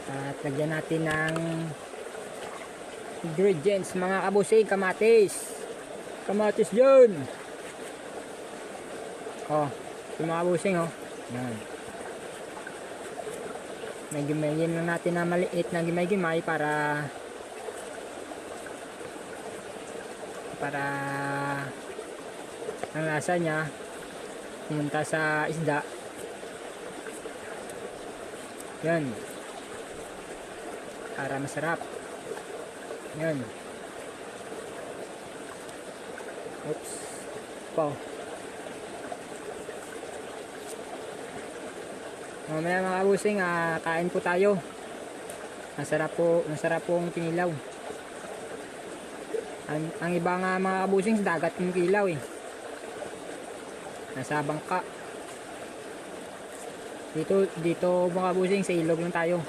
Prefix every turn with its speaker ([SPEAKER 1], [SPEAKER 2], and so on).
[SPEAKER 1] At lagyan natin ng ingredients mga kabusing. Kamatis yun. Oh, yung mga kabusing oh. Yan. Gimay-gimay lang natin na maliit na gimay-gimay para ang lasa niya pumunta sa isda. Yan. Para masarap. Yan. Oops. Wow. Mamaya mga kabusing, kain po tayo. Masarap pong kinilaw. Ang iba nga mga kabusing sa dagat yung kilaw eh. Nasa bangka. Dito mga kabusing sa ilog lang tayo.